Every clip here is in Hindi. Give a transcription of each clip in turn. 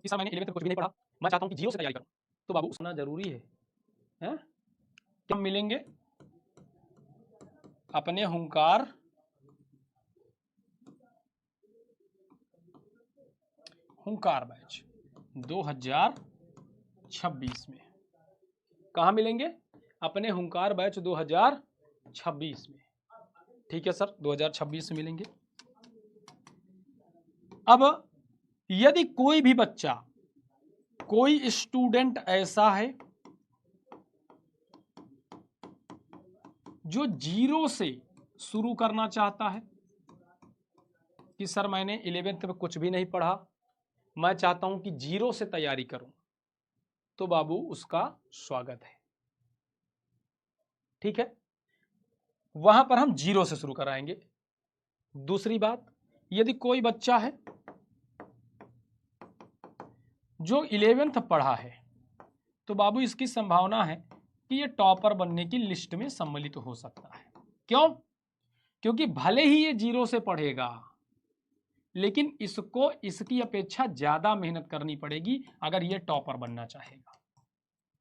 कि सर मैंने 11th में कुछ भी नहीं पढ़ा, मैं चाहता हूं कि जीरो से तैयारी करूं, तो बाबू सुनना जरूरी है, हैं? क्या मिलेंगे? अपने हुंकार बैच 2026 में। कहाँ मिलेंगे? अपने हुंकार बैच 2026 में। ठीक है सर, 2026 में मिलेंगे। अब यदि कोई भी बच्चा, कोई स्टूडेंट ऐसा है जो जीरो से शुरू करना चाहता है कि सर मैंने 11th में कुछ भी नहीं पढ़ा, मैं चाहता हूं कि जीरो से तैयारी करूं, तो बाबू उसका स्वागत है। ठीक है, वहां पर हम जीरो से शुरू कराएंगे। दूसरी बात, यदि कोई बच्चा है जो 11th पढ़ा है, तो बाबू इसकी संभावना है कि ये टॉपर बनने की लिस्ट में सम्मिलित हो सकता है। क्यों? क्योंकि भले ही ये जीरो से पढ़ेगा, लेकिन इसको इसकी अपेक्षा ज्यादा मेहनत करनी पड़ेगी अगर ये टॉपर बनना चाहेगा।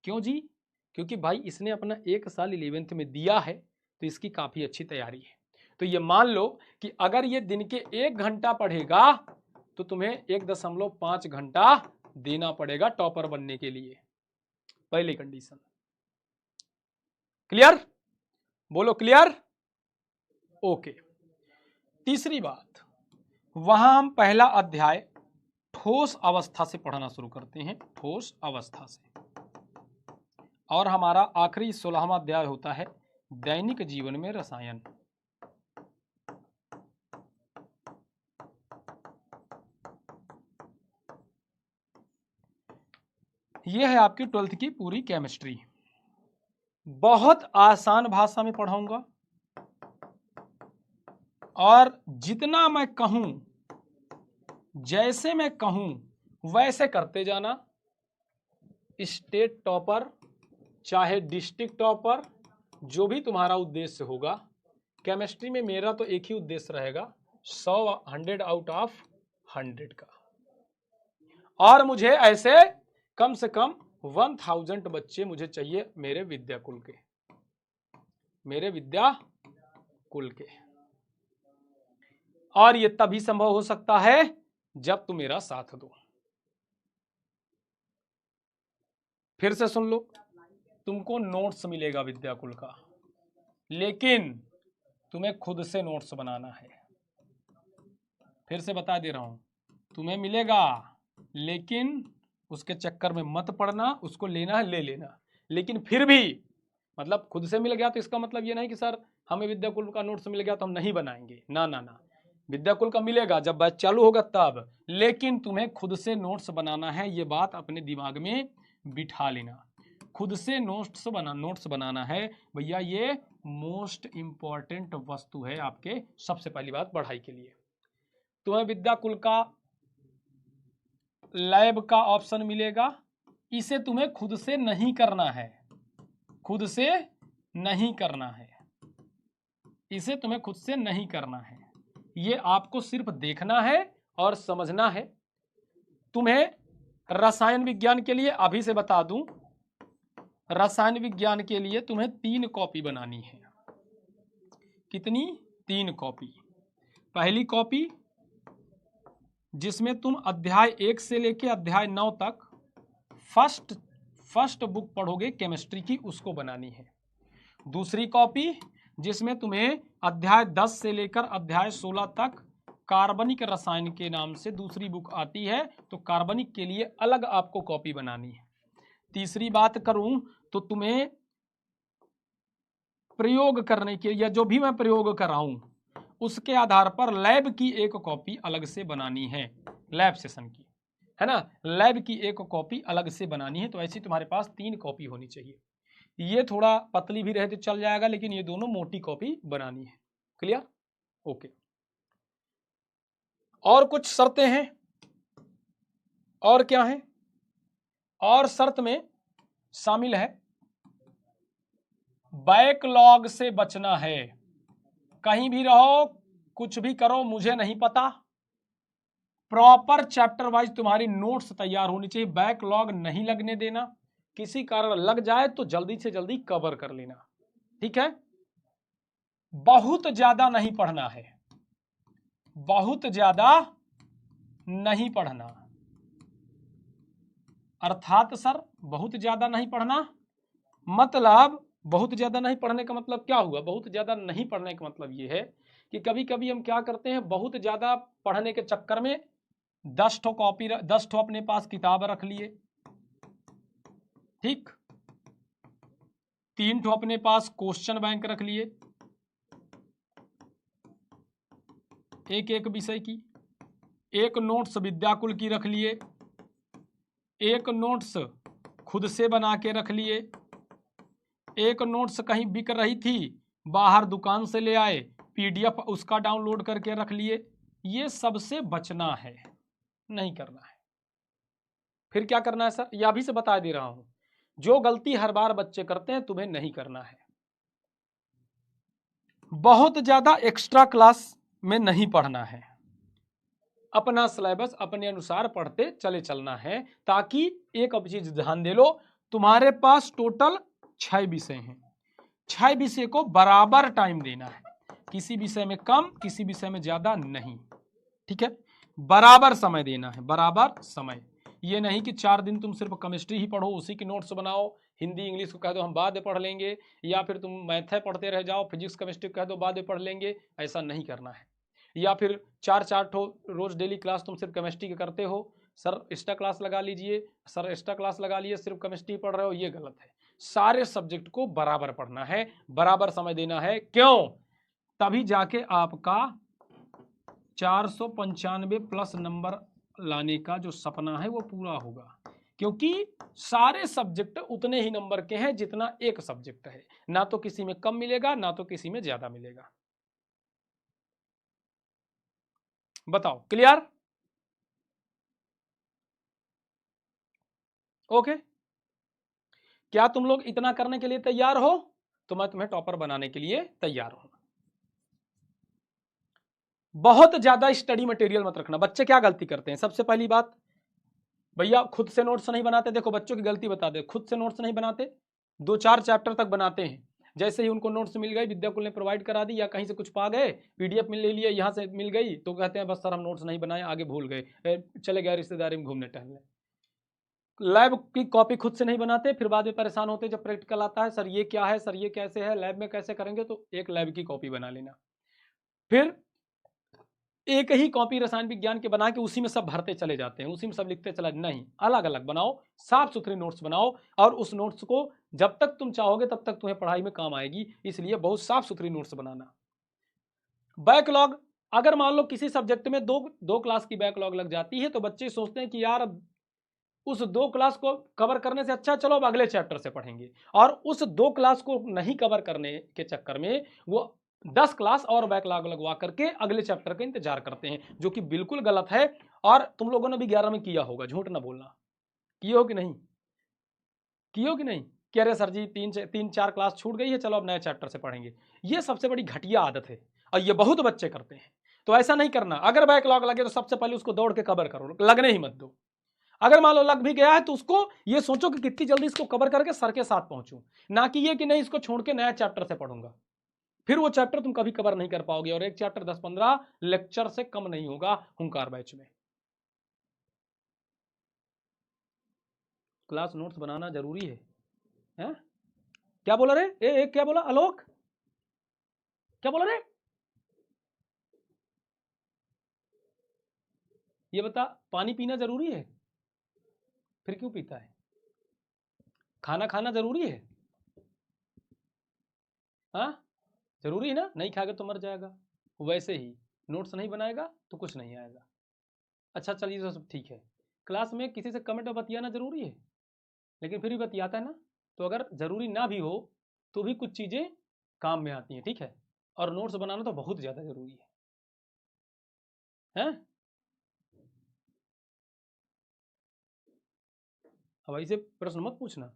क्यों जी? क्योंकि भाई इसने अपना 1 साल 11th में दिया है, तो इसकी काफी अच्छी तैयारी है। तो ये मान लो कि अगर ये दिन के 1 घंटा पढ़ेगा, तो तुम्हें 1.5 घंटा देना पड़ेगा टॉपर बनने के लिए। पहली कंडीशन। क्लियर? बोलो क्लियर? ओके। तीसरी बात, वहां हम पहला अध्याय ठोस अवस्था से पढ़ना शुरू करते हैं, ठोस अवस्था से, और हमारा आखिरी 16वां अध्याय होता है दैनिक जीवन में रसायन। यह है आपकी 12th की पूरी केमिस्ट्री। बहुत आसान भाषा में पढ़ाऊंगा, और जितना मैं कहूं, जैसे मैं कहूं वैसे करते जाना। स्टेट टॉपर चाहे डिस्ट्रिक्ट टॉपर, जो भी तुम्हारा उद्देश्य होगा, केमिस्ट्री में मेरा तो एक ही उद्देश्य रहेगा, 100 आउट ऑफ 100 का। और मुझे ऐसे कम से कम 1000 बच्चे मुझे चाहिए मेरे विद्याकुल के, मेरे विद्याकुल के। और ये तभी संभव हो सकता है जब तुम मेरा साथ दो। फिर से सुन लो, तुमको नोट्स मिलेगा विद्याकुल का, लेकिन तुम्हें खुद से नोट्स बनाना है। फिर से बता दे रहा हूं, तुम्हें मिलेगा, लेकिन उसके चक्कर में मत पड़ना, उसको लेना है ले लेना, लेकिन फिर भी मतलब खुद से मिल गया तो इसका मतलब ये नहीं कि सर हमें विद्याकुल का नोट्स मिल गया तो हम नहीं बनाएंगे, ना ना ना। विद्याकुल का मिलेगा जब बैच चालू होगा तब, लेकिन तुम्हें खुद से नोट्स बनाना है, ये बात अपने दिमाग में बिठा लेना। खुद से नोट्स बनाना है भैया, ये मोस्ट इंपॉर्टेंट वस्तु है आपके, सबसे पहली बात पढ़ाई के लिए। तुम्हें विद्याकुल का लैब का ऑप्शन मिलेगा, इसे तुम्हें खुद से नहीं करना है, खुद से नहीं करना है, इसे तुम्हें खुद से नहीं करना है, ये आपको सिर्फ देखना है और समझना है। तुम्हें रसायन विज्ञान के लिए अभी से बता दूं, रसायन विज्ञान के लिए तुम्हें 3 कॉपी बनानी है। कितनी? 3 कॉपी। पहली कॉपी जिसमें तुम अध्याय 1 से लेकर अध्याय 9 तक फर्स्ट बुक पढ़ोगे केमिस्ट्री की, उसको बनानी है। दूसरी कॉपी जिसमें तुम्हें अध्याय 10 से लेकर अध्याय 16 तक कार्बनिक रसायन के नाम से दूसरी बुक आती है, तो कार्बनिक के लिए अलग आपको कॉपी बनानी है। तीसरी बात करूं तो तुम्हें प्रयोग करने के, या जो भी मैं प्रयोग कर रहा हूं उसके आधार पर लैब की एक कॉपी अलग से बनानी है, लैब सेशन की, है ना, लैब की एक कॉपी अलग से बनानी है। तो ऐसी तुम्हारे पास 3 कॉपी होनी चाहिए। ये थोड़ा पतली भी रहे तो चल जाएगा, लेकिन ये दोनों मोटी कॉपी बनानी है। क्लियर? ओके। और कुछ शर्तें हैं, और क्या है? और शर्त में शामिल है बैकलॉग से बचना है। कहीं भी रहो, कुछ भी करो, मुझे नहीं पता, प्रॉपर चैप्टर वाइज तुम्हारी नोट्स तैयार होनी चाहिए, बैकलॉग नहीं लगने देना, किसी कारण लग जाए तो जल्दी से जल्दी कवर कर लेना, ठीक है। बहुत ज्यादा नहीं पढ़ना है, बहुत ज्यादा नहीं पढ़ना, अर्थात सर बहुत ज्यादा नहीं पढ़ना मतलब, बहुत ज्यादा नहीं पढ़ने का मतलब क्या हुआ? बहुत ज्यादा नहीं पढ़ने का मतलब यह है कि कभी कभी हम क्या करते हैं, बहुत ज्यादा पढ़ने के चक्कर में 10 ठो कॉपी, 10 ठो अपने पास किताब रख लिए, ठीक, 3 ठो अपने पास क्वेश्चन बैंक रख लिए, एक एक विषय की, एक नोट्स विद्याकुल की रख लिए, एक नोट्स खुद से बना के रख लिए, एक नोट्स कहीं बिक रही थी बाहर दुकान से ले आए, पीडीएफ उसका डाउनलोड करके रख लिए। ये सबसे बचना है, नहीं करना है। फिर क्या करना है सर? यह अभी से बता दे रहा हूं, जो गलती हर बार बच्चे करते हैं तुम्हें नहीं करना है। बहुत ज्यादा एक्स्ट्रा क्लास में नहीं पढ़ना है, अपना सिलेबस अपने अनुसार पढ़ते चले चलना है, ताकि एक अब चीज ध्यान दे लो, तुम्हारे पास टोटल 6 विषय हैं, 6 विषय को बराबर टाइम देना है, किसी विषय में कम किसी विषय में ज्यादा नहीं, ठीक है। बराबर समय देना है, बराबर समय। ये नहीं कि 4 दिन तुम सिर्फ केमिस्ट्री ही पढ़ो, उसी की नोट्स बनाओ, हिंदी इंग्लिश को कह दो हम बाद में पढ़ लेंगे, या फिर तुम मैथ पढ़ते रह जाओ, फिजिक्स केमिस्ट्री कह दो बाद में पढ़ लेंगे, ऐसा नहीं करना है। या फिर 4 ठो रोज डेली क्लास तुम सिर्फ केमिस्ट्री के करते हो, सर एक्स्ट्रा क्लास लगा लीजिए, सर एक्स्ट्रा क्लास लगा लिए, सिर्फ केमिस्ट्री पढ़ रहे हो, ये गलत है। सारे सब्जेक्ट को बराबर पढ़ना है, बराबर समय देना है। क्यों? तभी जाके आपका 495 प्लस नंबर लाने का जो सपना है वो पूरा होगा, क्योंकि सारे सब्जेक्ट उतने ही नंबर के हैं जितना एक सब्जेक्ट है, ना तो किसी में कम मिलेगा ना तो किसी में ज्यादा मिलेगा। बताओ, क्लियर? ओके, क्या तुम लोग इतना करने के लिए तैयार हो? तो मैं तुम्हें टॉपर बनाने के लिए तैयार हूं। बहुत ज्यादा स्टडी मटेरियल मत रखना। बच्चे क्या गलती करते हैं? सबसे पहली बात, भैया खुद से नोट्स नहीं बनाते। देखो बच्चों की गलती बता दे, खुद से नोट्स नहीं बनाते, 2-4 चैप्टर तक बनाते हैं, जैसे ही उनको नोट्स मिल गई, विद्याकुल ने प्रोवाइड करा दी, या कहीं से कुछ पा गए, पीडीएफ में ले लिए, यहाँ से मिल गई, तो कहते हैं बस सर हम नोट्स नहीं बनाए, आगे भूल गए, चले गए रिश्तेदारी में घूमने टहलने। लैब की कॉपी खुद से नहीं बनाते, फिर बाद में परेशान होते जब प्रैक्टिकल आता है, सर ये क्या है, सर ये कैसे है, लैब में कैसे करेंगे, तो एक लैब की कॉपी बना लेना। फिर एक ही कॉपी रसायन विज्ञान के बना के उसी में सब भरते चले जाते हैं, उसी में सब लिखते चला, नहीं, अलग अलग बनाओ, साफ सुथरे नोट्स बनाओ, और उस नोट्स को जब तक तुम चाहोगे तब तक तुम्हें पढ़ाई में काम आएगी, इसलिए बहुत साफ सुथरी नोट्स बनाना। बैकलॉग, अगर मान लो किसी सब्जेक्ट में दो क्लास की बैकलॉग लग जाती है, तो बच्चे सोचते हैं कि यार उस 2 क्लास को कवर करने से अच्छा चलो अब अगले चैप्टर से पढ़ेंगे, और उस 2 क्लास को नहीं कवर करने के चक्कर में वो 10 क्लास और बैकलॉग लगवा करके अगले चैप्टर का इंतजार करते हैं, जो कि बिल्कुल गलत है। और तुम लोगों ने भी 11 में किया होगा, झूठ ना बोलना, किए हो कि नहीं? किए हो कि नहीं? कि अरे सर जी 3-4 क्लास छूट गई है, चलो अब नए चैप्टर से पढ़ेंगे। ये सबसे बड़ी घटिया आदत है, और ये बहुत बच्चे करते हैं। तो ऐसा नहीं करना। अगर बैकलॉग लगे तो सबसे पहले उसको दौड़ के कवर करो, लगने ही मत दो। अगर मान लो लग भी गया है तो उसको ये सोचो कि कितनी जल्दी इसको कवर करके सर के साथ पहुंचूं, ना कि ये कि नहीं इसको छोड़ के नया चैप्टर से पढ़ूंगा। फिर वो चैप्टर तुम कभी कवर नहीं कर पाओगे, और एक चैप्टर 10-15 लेक्चर से कम नहीं होगा हुंकार बैच में। क्लास नोट्स बनाना जरूरी है? क्या बोला रे? क्या बोला आलोक? क्या बोला रे? ये बता, पानी पीना जरूरी है? फिर क्यों पीता है? खाना खाना जरूरी है? हाँ, जरूरी है ना, नहीं खाएगा तो मर जाएगा। वैसे ही नोट्स नहीं बनाएगा तो कुछ नहीं आएगा। अच्छा चलिए, तो सब ठीक है। क्लास में किसी से कमेंट में बतियाना जरूरी है, लेकिन फिर भी बतियाता है ना। तो अगर जरूरी ना भी हो तो भी कुछ चीजें काम में आती हैं, ठीक है। और नोट्स बनाना तो बहुत ज्यादा जरूरी है? अब ऐसे प्रश्न मत पूछना।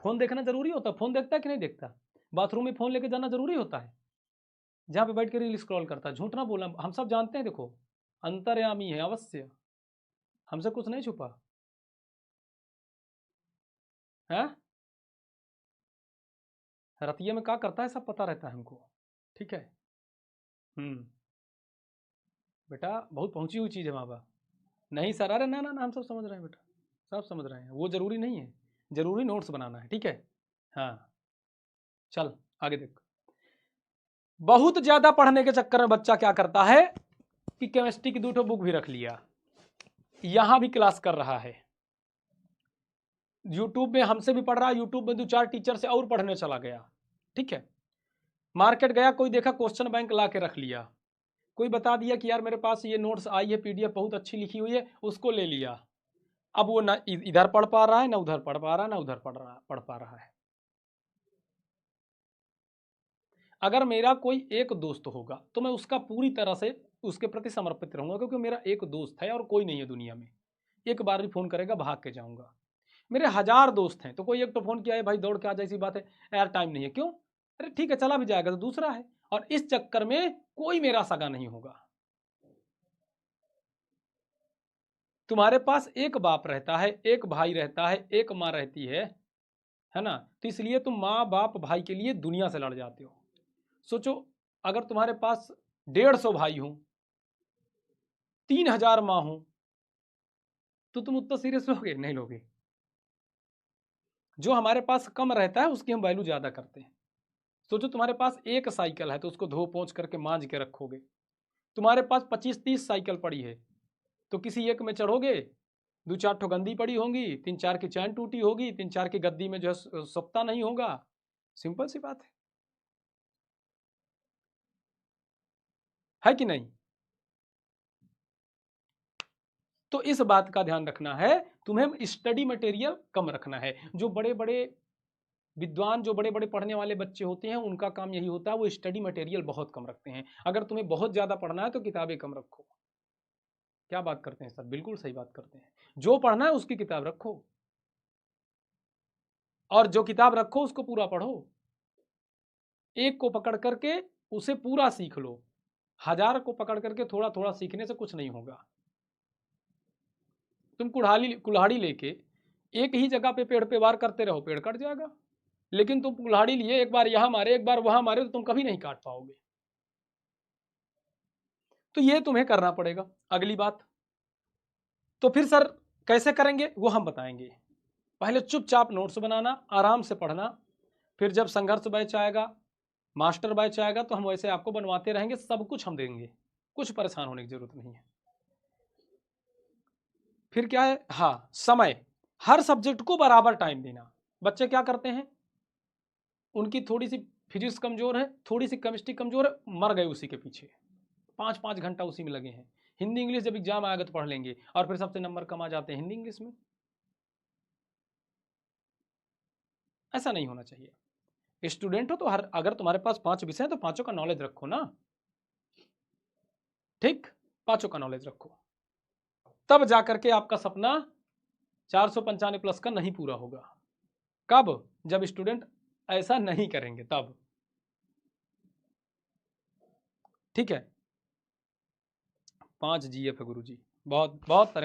फोन देखना जरूरी होता है? फोन देखता है कि नहीं देखता? बाथरूम में फोन लेके जाना जरूरी होता है? जहाँ पे बैठ के रील स्क्रॉल करता है? झूठ ना बोलना, हम सब जानते हैं, देखो अंतर्यामी है अवश्य। हमसे कुछ नहीं छुपा है। रतिया में क्या करता है सब पता रहता है हमको, ठीक है। बेटा बहुत पहुंची हुई चीज़ है वहाँ पर। नहीं सर, अरे ना ना ना, हम सब समझ रहे हैं बेटा, सब समझ रहे हैं, वो जरूरी नहीं है, जरूरी नोट्स बनाना है, ठीक है। हाँ चल आगे देख। बहुत ज्यादा पढ़ने के चक्कर में बच्चा क्या करता है कि केमिस्ट्री की 2 बुक भी रख लिया, यहां भी क्लास कर रहा है, यूट्यूब में हमसे भी पढ़ रहा है, यूट्यूब में 2-4 टीचर से और पढ़ने चला गया, ठीक है। मार्केट गया, कोई देखा क्वेश्चन बैंक ला के रख लिया, कोई बता दिया कि यार मेरे पास ये नोट्स आई है, पीडीएफ बहुत अच्छी लिखी हुई है, उसको ले लिया। अब वो ना इधर पढ़ पा रहा है, ना उधर पढ़ पा रहा है, ना उधर पढ़ पा रहा है। अगर मेरा कोई एक दोस्त होगा तो मैं उसका पूरी तरह से उसके प्रति समर्पित रहूंगा, क्योंकि मेरा एक दोस्त है और कोई नहीं है दुनिया में। एक बार भी फोन करेगा भाग के जाऊंगा। मेरे 1000 दोस्त हैं तो कोई एक तो फोन किया है भाई दौड़ के आ जाए, ऐसी बात है यार टाइम नहीं है, क्यों, अरे ठीक है चला भी जाएगा तो दूसरा है। और इस चक्कर में कोई मेरा सगा नहीं होगा। तुम्हारे पास एक बाप रहता है, एक भाई रहता है, एक माँ रहती है ना, तो इसलिए तुम माँ बाप भाई के लिए दुनिया से लड़ जाते हो। सोचो अगर तुम्हारे पास 150 भाई हो, 3000 माँ हो, तो तुम उतना सीरियस लोगे नहीं लोगे। जो हमारे पास कम रहता है उसकी हम वैल्यू ज्यादा करते हैं। सोचो तुम्हारे पास एक साइकिल है तो उसको धो पोंछ करके मांज के रखोगे। तुम्हारे पास 25-30 साइकिल पड़ी है तो किसी एक में चढ़ोगे, 2-4 ठो गंदी पड़ी होंगी, 3-4 की चैन टूटी होगी, 3-4 की गद्दी में जो है सोखता नहीं होगा। सिंपल सी बात है कि नहीं। तो इस बात का ध्यान रखना है, तुम्हें स्टडी मटेरियल कम रखना है। जो बड़े बड़े विद्वान, जो बड़े बड़े पढ़ने वाले बच्चे होते हैं उनका काम यही होता है, वो स्टडी मटेरियल बहुत कम रखते हैं। अगर तुम्हें बहुत ज्यादा पढ़ना है तो किताबें कम रखो। क्या बात करते हैं सर, बिल्कुल सही बात करते हैं। जो पढ़ना है उसकी किताब रखो, और जो किताब रखो उसको पूरा पढ़ो। एक को पकड़ करके उसे पूरा सीख लो, 1000 को पकड़ करके थोड़ा थोड़ा सीखने से कुछ नहीं होगा। तुम कुल्हाड़ी लेके एक ही जगह पे पेड़ पे वार करते रहो, पेड़ कट जाएगा। लेकिन तुम कुल्हाड़ी लिए एक बार यहां मारे एक बार वहां मारे तो तुम कभी नहीं काट पाओगे। तो ये तुम्हें करना पड़ेगा। अगली बात, तो फिर सर कैसे करेंगे वो हम बताएंगे। पहले चुपचाप नोट्स बनाना, आराम से पढ़ना, फिर जब संघर्ष बैच आएगा, मास्टर बैच आएगा तो हम वैसे आपको बनवाते रहेंगे, सब कुछ हम देंगे, कुछ परेशान होने की जरूरत नहीं है। फिर क्या है, हाँ समय, हर सब्जेक्ट को बराबर टाइम देना। बच्चे क्या करते हैं, उनकी थोड़ी सी फिजिक्स कमजोर है, थोड़ी सी केमिस्ट्री कमजोर है, मर गए उसी के पीछे, 5-5 घंटा उसी में लगे हैं। हिंदी इंग्लिश जब एग्जाम आएगा तो पढ़ लेंगे, और फिर सबसे नंबर कम आ जाते हैं हिंदी इंग्लिश में। ऐसा नहीं होना चाहिए। स्टूडेंट हो तो हर, अगर तुम्हारे पास 5 विषय हैं तो 5 का नॉलेज रखो ना, ठीक, 5 का नॉलेज रखो, तब जाकर के आपका सपना 495 प्लस का नहीं पूरा होगा। कब, जब स्टूडेंट ऐसा नहीं करेंगे तब, ठीक है। 5 जीएफ है गुरुजी, बहुत बहुत तरह